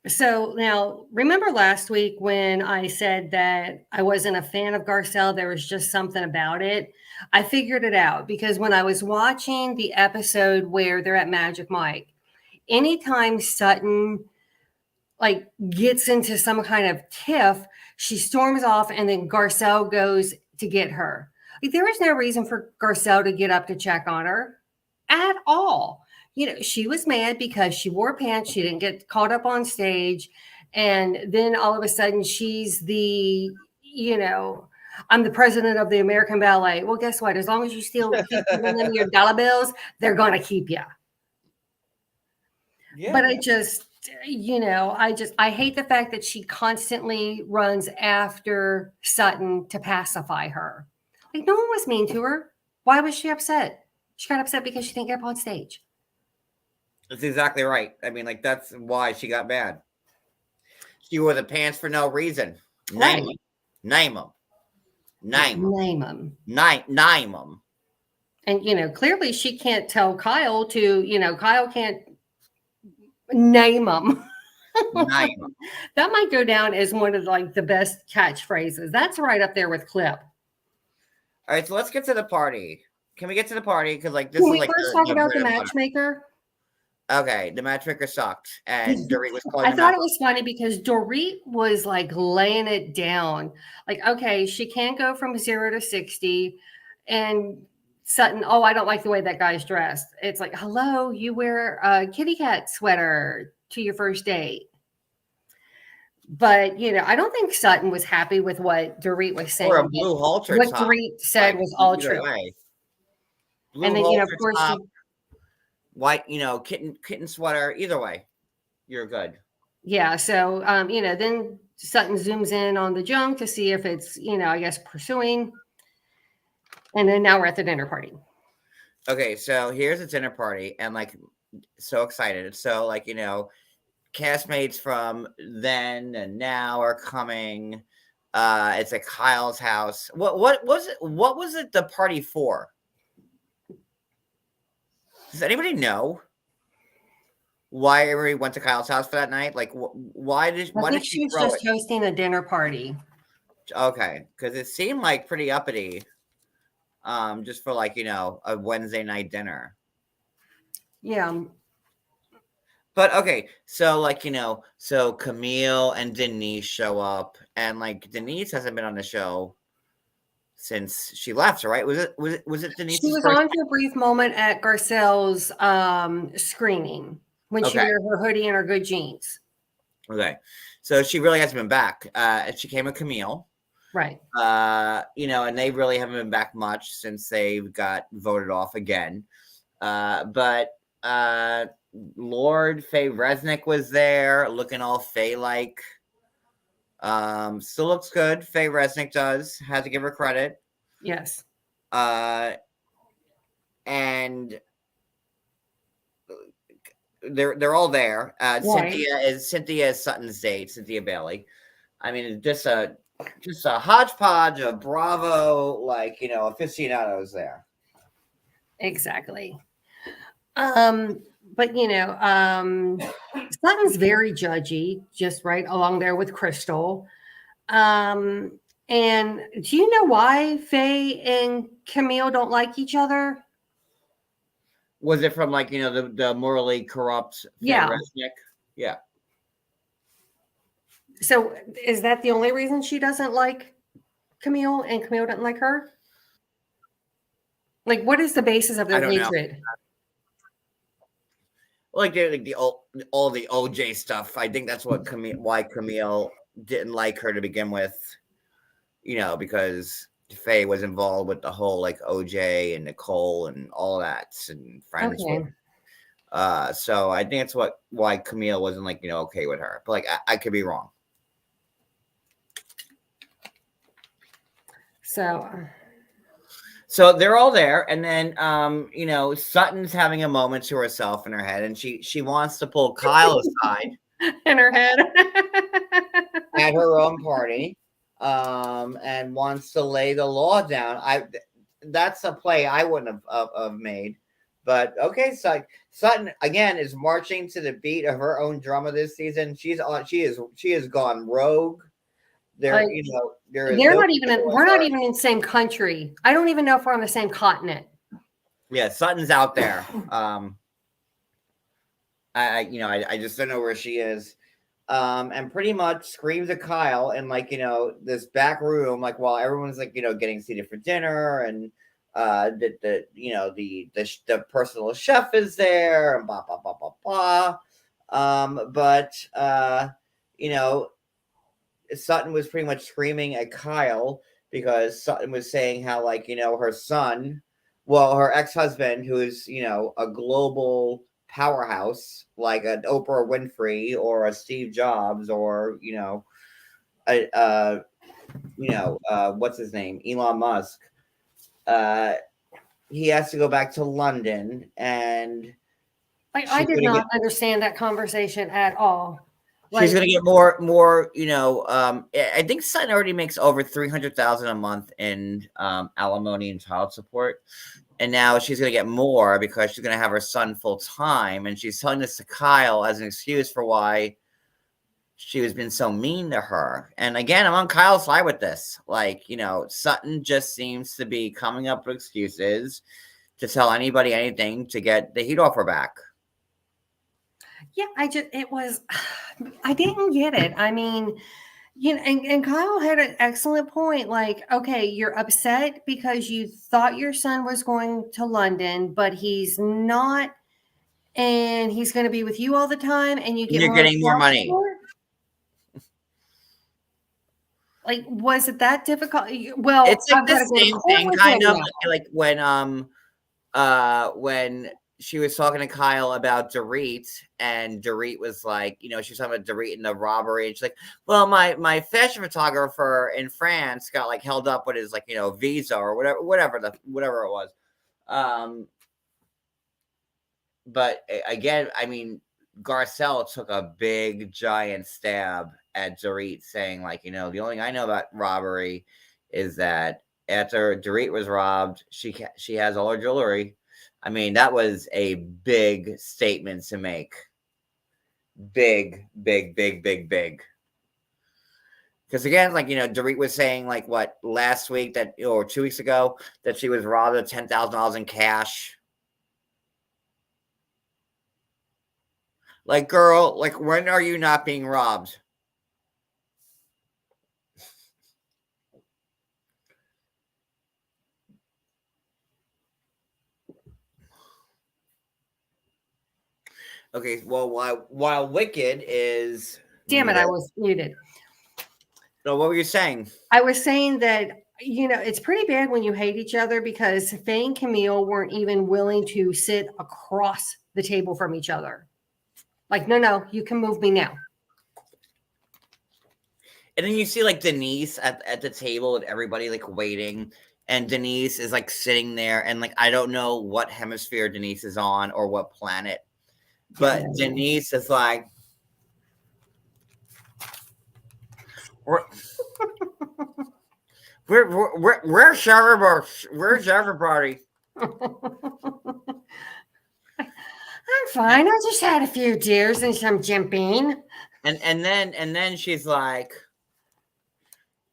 So now, remember last week when I said that I wasn't a fan of Garcelle? There was just something about it. I figured it out because when I was watching the episode where they're at Magic Mike, anytime Sutton like gets into some kind of tiff, she storms off and then Garcelle goes to get her. Like, there was no reason for Garcelle to get up to check on her at all. She was mad because she wore pants. She didn't get caught up on stage. And then all of a sudden she's the, I'm the president of the American Ballet. Well, guess what? As long as you still keep giving them your dollar bills, they're going to keep you. Yeah. But I just, I hate the fact that she constantly runs after Sutton to pacify her. Like, no one was mean to her. Why was she upset? She got upset because she didn't get up on stage. That's exactly right. Like, that's why she got mad. She wore the pants for no reason. Name them. And, clearly she can't tell Kyle to, Kyle can't name them. That might go down as one of like the best catchphrases. That's right up there with Clip. All right, so let's get to the party. Can we get to the party? Because like this Can is we like first talk about the matchmaker? Okay, the matchmaker sucked, and Dorit was calling. I thought it was funny because Dorit was like laying it down. Like, okay, she can't go from 0 to 60, and Sutton, oh, I don't like the way that guy's dressed. It's like, hello, you wear a kitty cat sweater to your first date. But, I don't think Sutton was happy with what Dorit was saying. Or a blue halter. What Dorit said was all true. And then, of course, white, kitten sweater. Either way, you're good. Yeah. So, then Sutton zooms in on the junk to see if it's, I guess, pursuing. And then now we're at the dinner party. Okay. So here's a dinner party and like so excited. So like, castmates from then and now are coming. It's at Kyle's house. What was it? What was it the party for? Does anybody know why everybody went to Kyle's house for that night? Like, why did I think she she was throw just it? hosting a dinner party. Okay, because it seemed like pretty uppity, just for like a Wednesday night dinner. Yeah. But okay, so like so Camille and Denise show up, and like Denise hasn't been on the show since she left, right? Was it She Denise's was first? on for a brief moment at Garcelle's screening when she Okay. wore her hoodie and her good jeans. Okay, so she really hasn't been back. And she came with Camille. Right. And they really haven't been back much since they got voted off again. But Lord Faye Resnick was there, looking all Faye-like. Still looks good. Faye Resnick does. Had to give her credit. Yes. And they're all there. Right. Cynthia is Sutton's date, Cynthia Bailey. I mean, just a hodgepodge of Bravo, aficionados there. Exactly. But Sutton's very judgy, just right along there with Crystal. And do you know why Faye and Camille don't like each other? Was it from the morally corrupt Faye Yeah. Resnick? Yeah. So is that the only reason she doesn't like Camille and Camille doesn't like her? Like, what is the basis of I their don't know. hatred? Like all the OJ stuff. I think that's why Camille didn't like her to begin with. Because Faye was involved with the whole OJ and Nicole and all that and friends Okay. with. So I think that's why Camille wasn't okay with her. But I could be wrong. So they're all there, and then Sutton's having a moment to herself in her head, and she wants to pull Kyle aside In her head. at her own party, and wants to lay the law down. That's a play I wouldn't have made, but okay. So Sutton again is marching to the beat of her own drama this season. She has gone rogue. We're not even in the same country. I don't even know if we're on the same continent. Yeah, Sutton's out there. I just don't know where she is. And pretty much screams at Kyle in this back room, while everyone's getting seated for dinner, and the personal chef is there, and blah blah blah blah blah. But Sutton was pretty much screaming at Kyle because Sutton was saying how her son, her ex-husband, who is a global powerhouse like an Oprah Winfrey or a Steve Jobs or what's his name, Elon Musk, he has to go back to London, and I did not understand that conversation at all. She's going to get more. I think Sutton already makes over $300,000 a month in alimony and child support, and now she's going to get more because she's going to have her son full time. And she's telling this to Kyle as an excuse for why she has been so mean to her. And again, I'm on Kyle's side with this. Sutton just seems to be coming up with excuses to tell anybody anything to get the heat off her back. Yeah, I didn't get it. I mean, and Kyle had an excellent point. Okay, you're upset because you thought your son was going to London, but he's not, and he's going to be with you all the time, and you're getting more money. Was it that difficult? Well, it's the same thing, kind of when she was talking to Kyle about Dorit, and Dorit was she was talking about Dorit and the robbery. And she's like, well, my fashion photographer in France got held up with his visa or whatever it was. But again, I mean, Garcelle took a big giant stab at Dorit, saying like, the only thing I know about robbery is that after Dorit was robbed, she has all her jewelry. I mean, that was a big statement to make. Big. Because again, like, Dorit was saying like what last week or 2 weeks ago that she was robbed of $10,000 in cash. Like, girl, like, when are you not being robbed? Okay, well, while Wicked is... Damn it, I was muted. So what were you saying? I was saying that, it's pretty bad when you hate each other, because Faye and Camille weren't even willing to sit across the table from each other. Like, no, you can move me now. And then you see like Denise at the table with everybody like waiting. And Denise is like sitting there. And like, I don't know what hemisphere Denise is on or what planet. But Denise is like, where's everybody? Where's everybody? I'm fine. I just had a few deers and some jumping. And then she's like,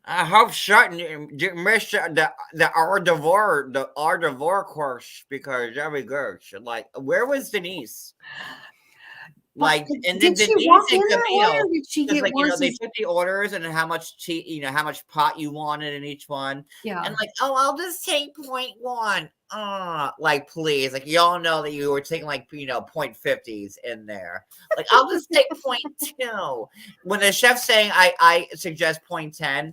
I hope Sutton missed the our divorce course because that'd be good. Like, where was Denise? Like, and then Denise and Camille, like, they took the orders and how much how much pot you wanted in each one. Yeah. And like, oh, I'll just take 0.1. Like, please, like, y'all know that you were taking like 0.50s in there. Like, I'll just take 0.2. When the chef's saying I suggest 0.10,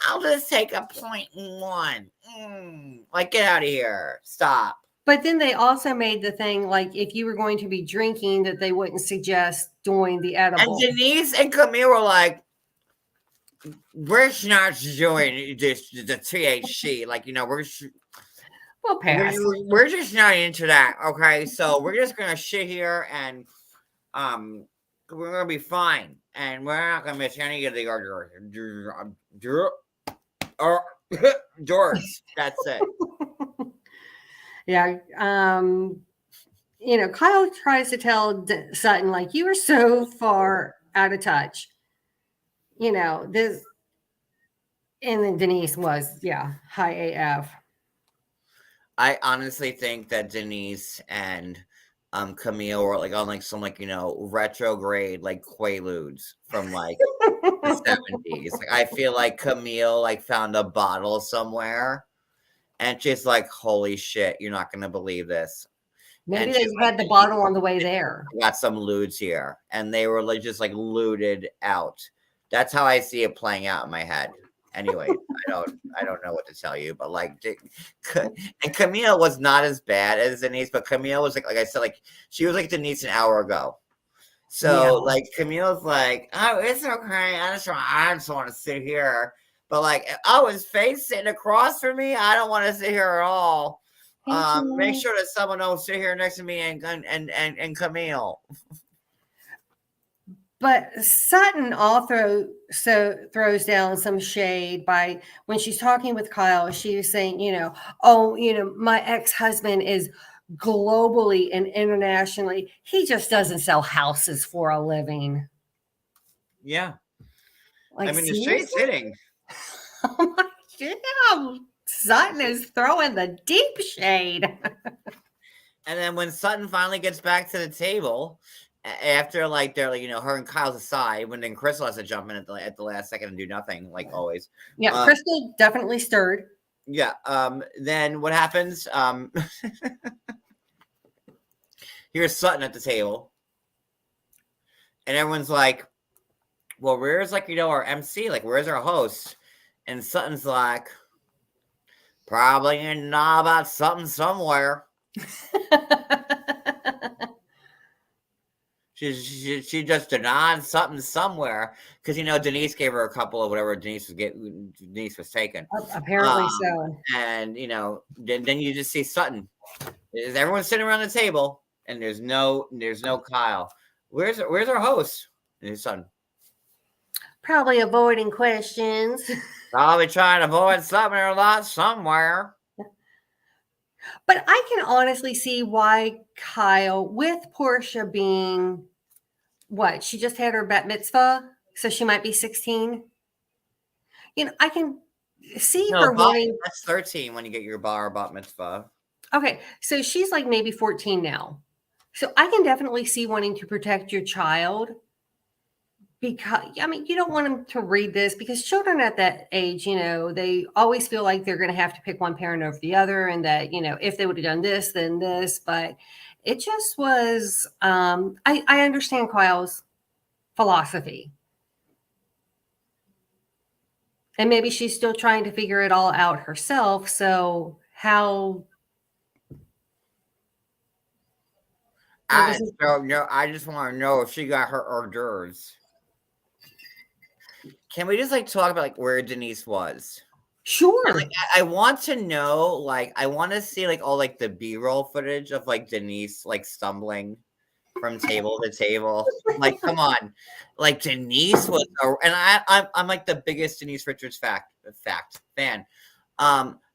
I'll just take a 0.1. Like, get out of here. Stop. But then they also made the thing like if you were going to be drinking, that they wouldn't suggest doing the edible. And Denise and Camille were like, we're not doing this, the THC. Like, We'll pass. We're just not into that. Okay, so we're just gonna sit here and we're gonna be fine, and we're not gonna miss any of the doors. That's it. Yeah. Kyle tries to tell Sutton, like, you are so far out of touch. This, and then Denise was, high AF. I honestly think that Denise and Camille were like on like some like retrograde like quaaludes from like the 70s. Like, I feel like Camille like found a bottle somewhere. And she's like, holy shit, you're not going to believe this. Maybe they had the bottle on the way there. Got some lewds here. And they were like just like looted out. That's how I see it playing out in my head. Anyway, I don't know what to tell you. But like, and Camille was not as bad as Denise. But Camille was like I said, like, she was like Denise an hour ago. So like, Camille's like, oh, it's okay. I just want to sit here. But like, oh, his face sitting across from me. I don't want to sit here at all. Make sure that someone don't sit here next to me and Camille. But Sutton also throws down some shade by when she's talking with Kyle. She was saying, my ex-husband is globally and internationally. He just doesn't sell houses for a living. Yeah. Like, I mean, the shade's hitting. Oh my God. Sutton is throwing the deep shade. And then when Sutton finally gets back to the table, after like they're like, her and Kyle's aside, when then Crystal has to jump in at the last second and do nothing, like always. Yeah, Crystal definitely stirred. Yeah. Then what happens? Here's Sutton at the table. And everyone's like, well, where's like, our MC? Like, where's our host? And Sutton's like, probably didn't know about something somewhere. She just denied something somewhere because Denise gave her a couple of whatever Denise was taking. Apparently so. And then you just see Sutton. Everyone's sitting around the table, and there's no Kyle. Where's our host? His son. Probably avoiding questions. Probably trying to avoid something or lot somewhere. But I can honestly see why Kyle, with Portia being what? She just had her bat mitzvah, so she might be 16. I can see No, her wanting. that's 13 when you get your bar bat mitzvah. Okay, so she's like maybe 14 now. So I can definitely see wanting to protect your child because, you don't want them to read this because children at that age, they always feel like they're going to have to pick one parent over the other and that, if they would have done this, then this. But it just was, I understand Kyle's philosophy. And maybe she's still trying to figure it all out herself. So how... I just want to know if she got her hors d'oeuvres. Can we just talk about where Denise was? Sure. I want to know, I want to see all the B-roll footage of Denise stumbling from table to table. Come on. Denise was, and I'm the biggest Denise Richards fan.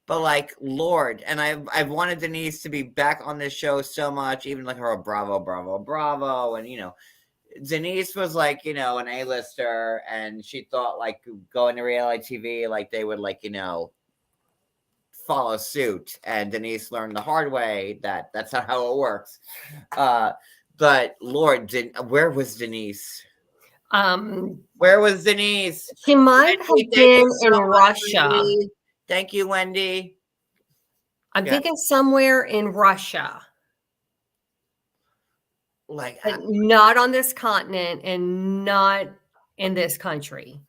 But Lord, and I've wanted Denise to be back on this show so much, even her bravo, bravo, bravo. And Denise was an A-lister, and she thought going to reality TV, they would follow suit. And Denise learned the hard way that that's not how it works. But Lord, where was Denise? Where was Denise? She might have been in Russia. Wendy. Thank you, Wendy. I'm thinking somewhere in Russia. But not on this continent and not in this country.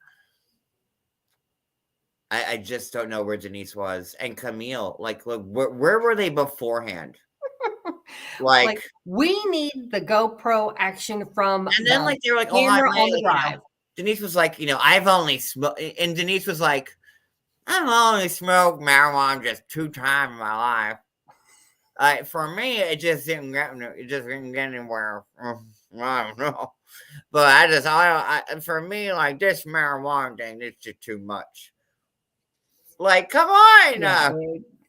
I just don't know where Denise was. And Camille, where were they beforehand? We need the GoPro action from. And then they were camera on the drive. Denise was I've only smoked, and Denise was I've only smoked marijuana just 2 times in my life. For me, it just didn't get anywhere. I don't know, but for me, this marijuana thing, it's just too much. Come on! Yeah,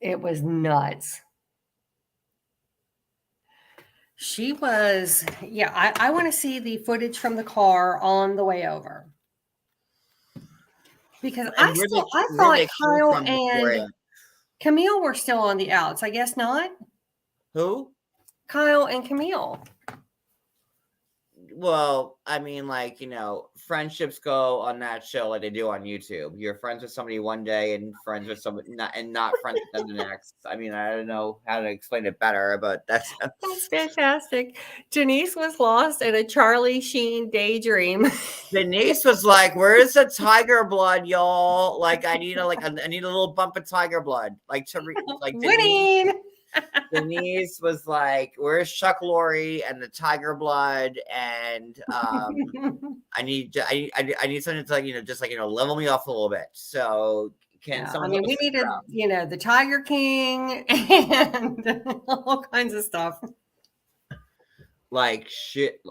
it was nuts. She was, I want to see the footage from the car on the way over. Because I thought Kyle and Camille were still on the outs. I guess not. Who? Kyle and Camille. Well, friendships go on that show like they do on YouTube. You're friends with somebody one day and friends with somebody not friends with them the next. I don't know how to explain it better, but that's fantastic. Denise was lost in a Charlie Sheen daydream. Denise was where's the tiger blood, y'all? I need I need a little bump of tiger blood. Winning. Denise was where's Chuck Lorre and the tiger blood? And I need something to just level me off a little bit. So we needed the Tiger King and all kinds of stuff. Shit,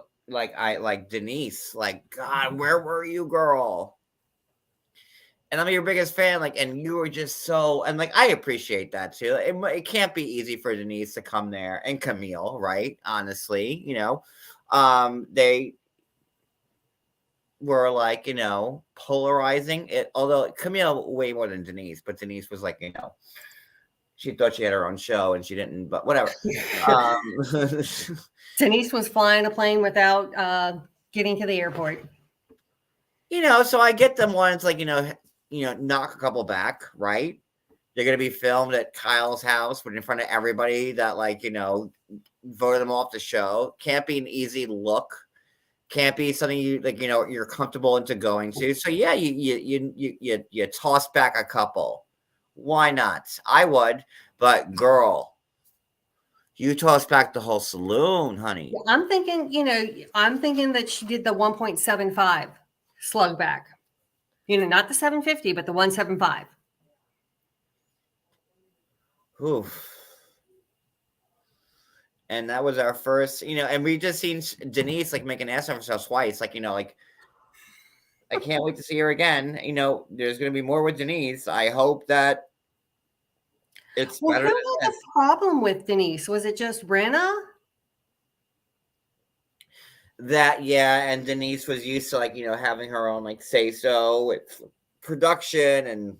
Denise, God, where were you, girl? And I'm your biggest fan, and you were just so, and I appreciate that too. It can't be easy for Denise to come there, and Camille, right? Honestly, they were polarizing it. Although Camille way more than Denise, but Denise was she thought she had her own show and she didn't. But whatever. Denise was flying a plane without getting to the airport. So I get them once, knock a couple back, right? They're going to be filmed at Kyle's house, but in front of everybody that voted them off the show. Can't be an easy look. Can't be something you you're comfortable into going to. So yeah, you toss back a couple. Why not? I would, but girl, you toss back the whole saloon, honey. I'm thinking that she did the 1.75 slug back. Not the 750, but the 175. Oof. And that was our first, and we just seen Denise like make an ass of herself twice. Like, like I can't wait to see her again. There's going to be more with Denise. I hope that it's Well, better who than had this. the problem with Denise? Was it just Rena? That, yeah, and Denise was used to like, having her own like say so with production, and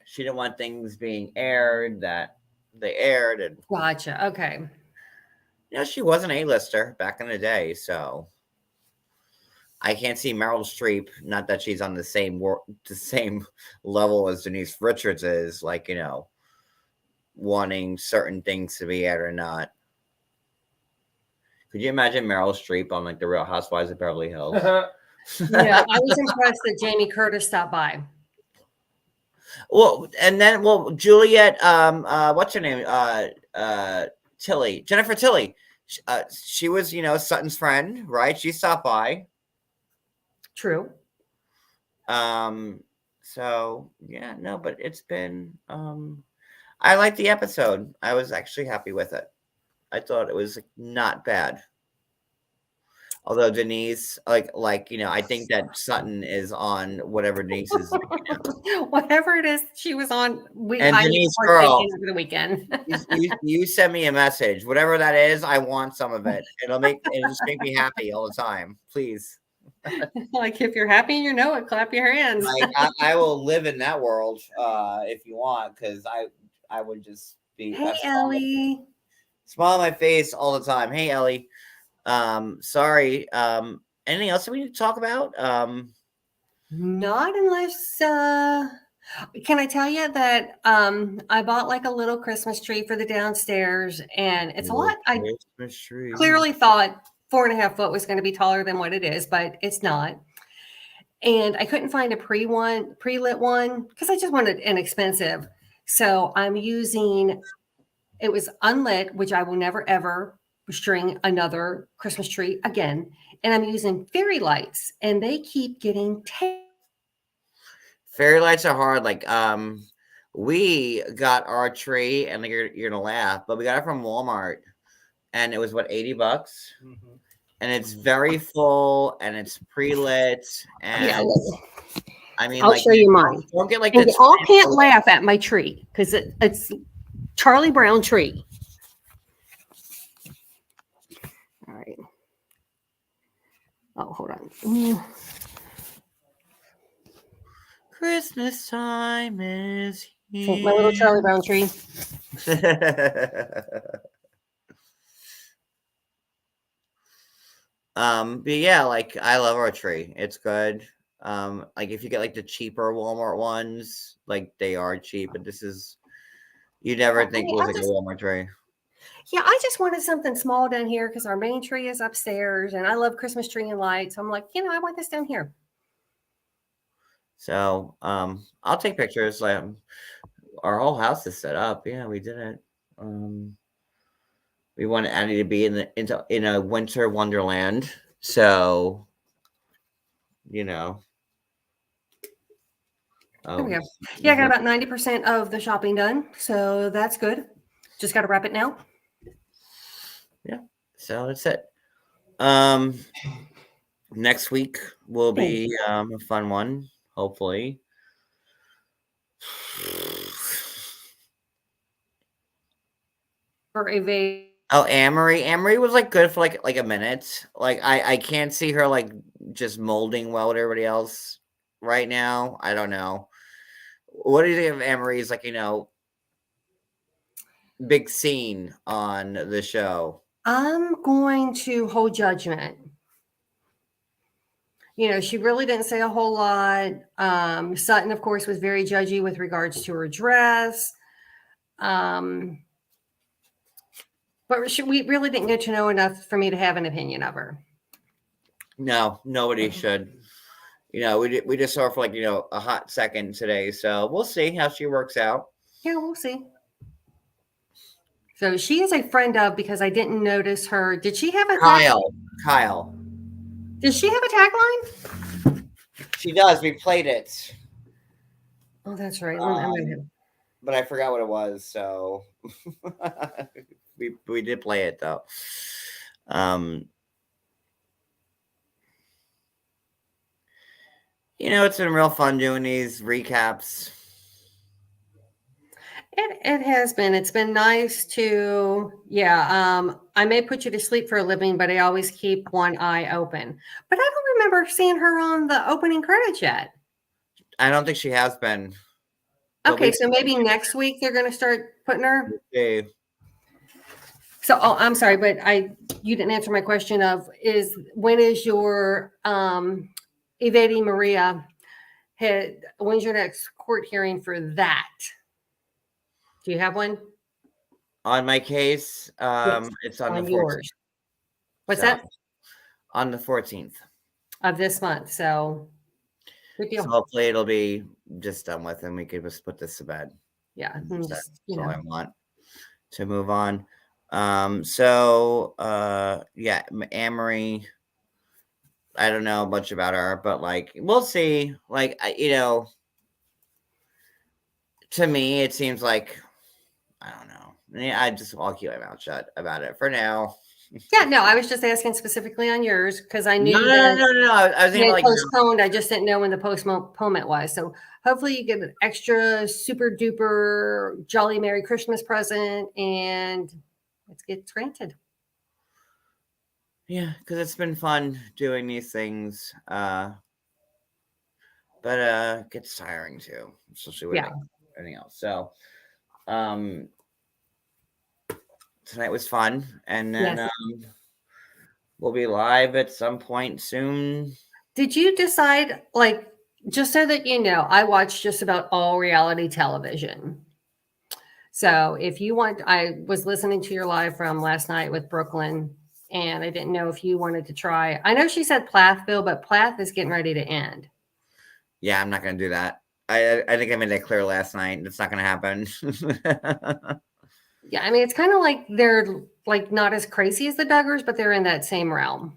she didn't want things being aired that they aired, and Gotcha. Okay. she was an A-lister back in the day, so I can't see Meryl Streep, not that she's on the same level as Denise Richards is, like, wanting certain things to be aired or not. Could you imagine Meryl Streep on like the Real Housewives of Beverly Hills? Yeah, I was impressed that Jamie Curtis stopped by. Well, and then Juliet, what's her name? Jennifer Tilly. She was, Sutton's friend, right? She stopped by. True. So yeah, no, but it's been I liked the episode. I was actually happy with it. I thought it was not bad. Although Denise, I think that Sutton is on whatever Denise is. Whatever it is she was on, And I Denise, was girl, over the weekend. you send me a message, whatever that is. I want some of it. It'll just make me happy all the time. Please. Like if you're happy and you know it, clap your hands. I will live in that world if you want, because I would just be. Hey, Ellie. Smile on my face all the time. Hey, Ellie. Sorry. Anything else that we need to talk about? Not unless can I tell you that I bought like a little Christmas tree for the downstairs, and it's a lot. I clearly thought 4.5 foot was going to be taller than what it is, but it's not. And I couldn't find a pre-lit one because I just wanted inexpensive. So I'm using, it was unlit, which I will never ever string another Christmas tree again. And I'm using fairy lights, and they keep getting fairy lights are hard. Like, we got our tree, and you're gonna laugh, but we got it from Walmart, and it was what, $80? Mm-hmm. And it's very full, and it's pre-lit, and yeah. I mean, I'll show you mine. Don't get like and this. You all can't laugh at my tree because it's Charlie Brown tree. All right. Oh, hold on. Christmas time is here. My little Charlie Brown tree. But yeah, like I love our tree. It's good. Like if you get like the cheaper Walmart ones, like they are cheap, but this is, you never think it was like a Walmart tree. Yeah, I just wanted something small down here because our main tree is upstairs, and I love Christmas tree and lights. I'm like, I want this down here. So, I'll take pictures. Like our whole house is set up. Yeah, we did it. We wanted Annie to be in a winter wonderland. So, There we go. Yeah, I got about 90% of the shopping done, so that's good. Just got to wrap it now. Yeah, so that's it. Next week will be a fun one, hopefully. For a Amory was like good for like a minute. Like I can't see her like just molding well with everybody else right now. I don't know. What do you think of Amory's like, big scene on the show? I'm going to hold judgment. She really didn't say a whole lot. Sutton, of course, was very judgy with regards to her dress. But we really didn't get to know enough for me to have an opinion of her. No, nobody should. We just saw her for like, a hot second today. So we'll see how she works out. Yeah, we'll see. So she is a friend of, because I didn't notice her. Did she have a Kyle. Does she have a tagline? She does. We played it. Oh, that's right. But I forgot what it was. So we did play it though. It's been real fun doing these recaps. It has been. It's been nice to, I may put you to sleep for a living, but I always keep one eye open. But I don't remember seeing her on the opening credits yet. I don't think she has been. Okay, so maybe next week they're going to start putting her. Okay. So, I'm sorry, but you didn't answer my question of when is your Evading Maria when's your next court hearing for that? Do you have one? On my case, Yes, it's on the 14th. yours. What's that? On the 14th of this month. So good deal. So hopefully it'll be just done with and we can just put this to bed. Yeah. That's all I want to move on. Amory, I don't know much about her, but like we'll see. Like to me it seems like I don't know. I'll keep my mouth shut about it for now. Yeah, no, I was just asking specifically on yours because I knew No. I was like postponed. I just didn't know when the postponement was. So hopefully you get an extra super duper jolly Merry Christmas present and it gets granted. Yeah, because it's been fun doing these things. But it gets tiring too, especially with anything else. So tonight was fun, and then we'll be live at some point soon. Did you decide, like, just so that you know, I watch just about all reality television. So if you want, I was listening to your live from last night with Brooklyn, and I didn't know if you wanted to try. I know she said Plathville, but Plath is getting ready to end. Yeah, I'm not going to do that. I think I made that clear last night. It's not going to happen. Yeah, I mean, it's kind of like they're like not as crazy as the Duggars, but they're in that same realm.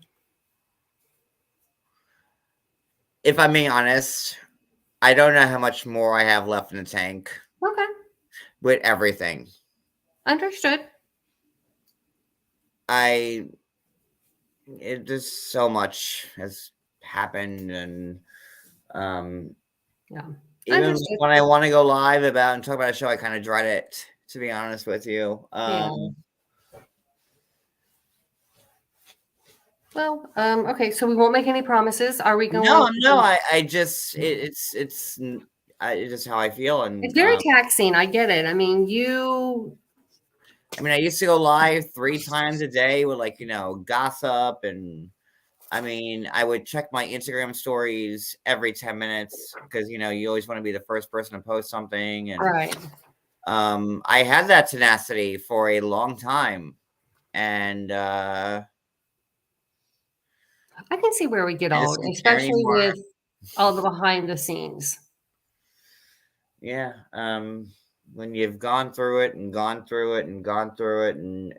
If I'm being honest, I don't know how much more I have left in the tank. Okay. With everything. Understood. It just so much has happened, and even when I want to go live about and talk about a show, I kind of dread it, to be honest with you. Well, okay, so we won't make any promises. Are we going? No. I just it's just how I feel, and it's very taxing. I get it. I mean, I used to go live 3 times a day with gossip, and I would check my Instagram stories every 10 minutes because you always want to be the first person to post something, and right. I had that tenacity for a long time, and I can see where we get old, especially with all the behind the scenes. Yeah. When you've gone through it and gone through it and gone through it and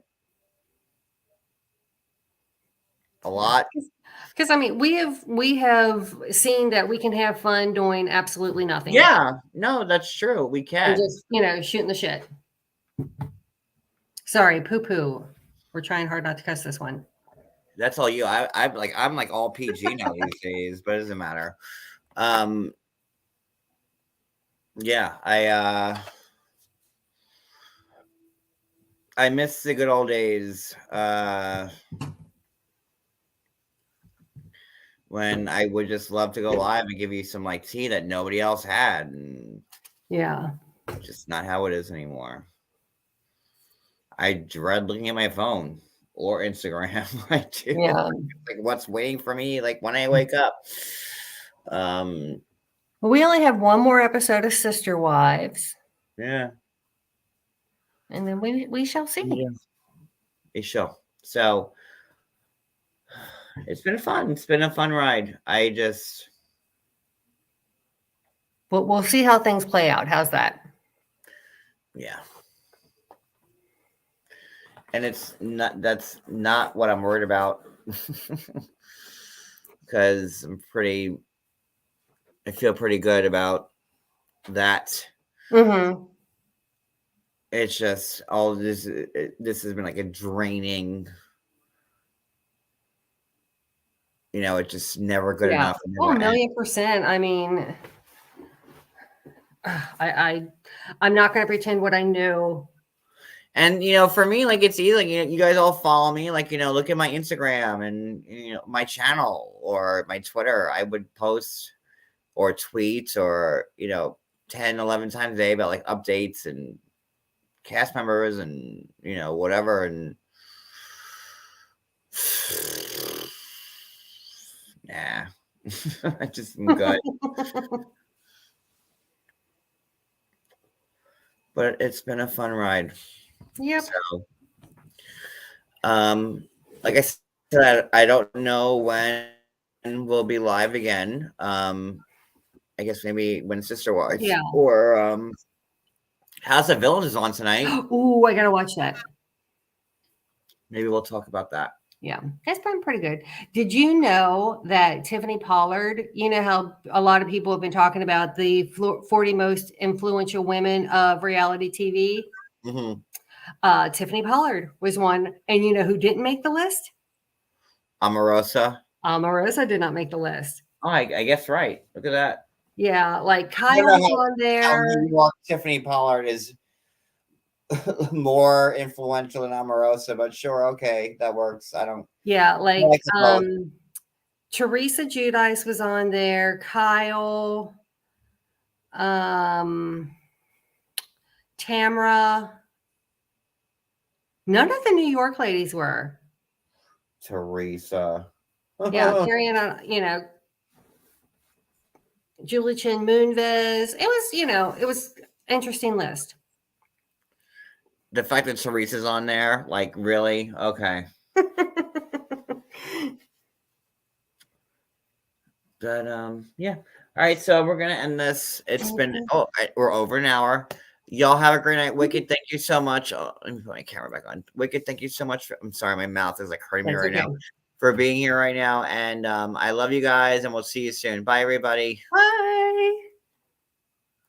a lot. Because we have seen that we can have fun doing absolutely nothing. Yeah, no, that's true. We can. And just, shooting the shit. Sorry, poo-poo. We're trying hard not to cuss this one. That's all you. I'm like all PG now these days, but it doesn't matter. Yeah, I miss the good old days when I would just love to go live and give you some tea that nobody else had, and just not how it is anymore. I dread looking at my phone or Instagram. I do. Yeah. What's waiting for me when I wake up. Well, we only have one more episode of Sister Wives. Yeah. And then we shall see. Yeah. We shall. So it's been fun. It's been a fun ride. But we'll see how things play out. How's that? Yeah. And that's not what I'm worried about. Because I feel pretty good about that. Mm-hmm. it's just all this. This has been like a draining. It's just never good Yeah. enough. Oh, Never ends. 1,000,000%. I mean, I'm not going to pretend what I knew. And for me, like it's easy. Like you guys all follow me. Like look at my Instagram and my channel or my Twitter. I would post or tweet or 10, 11 times a day about like updates and cast members and whatever. And nah, I just am good. But it's been a fun ride. Yep. So, like I said, I don't know when we'll be live again. I guess maybe when Sister Wife. Yeah. Or House of Villains is on tonight. Ooh, I got to watch that. Maybe we'll talk about that. Yeah, that's been pretty good. Did you know that Tiffany Pollard, you know how a lot of people have been talking about the 40 most influential women of reality TV? Mm-hmm. Tiffany Pollard was one. And you know who didn't make the list? Omarosa. Omarosa did not make the list. Oh, I guess right. Look at that. Yeah, like I don't know Kyle's on there. Tiffany Pollard is more influential than Omarosa, but sure, okay, that works. Yeah, like like the both. Teresa Giudice was on there. Kyle, Tamra. None of the New York ladies were. Teresa. Yeah, carrying on, Julie Chen Moonves. It was interesting list. The fact that Teresa's on there, like, really? Okay. But yeah. All right, so we're gonna end this. It's been we're over an hour. Y'all have a great night. Wicked, thank you so much. Let me put my camera back on. Wicked, thank you so much. I'm sorry, my mouth is like hurting me right now for being here right now. And I love you guys, and we'll see you soon. Bye, everybody. Bye.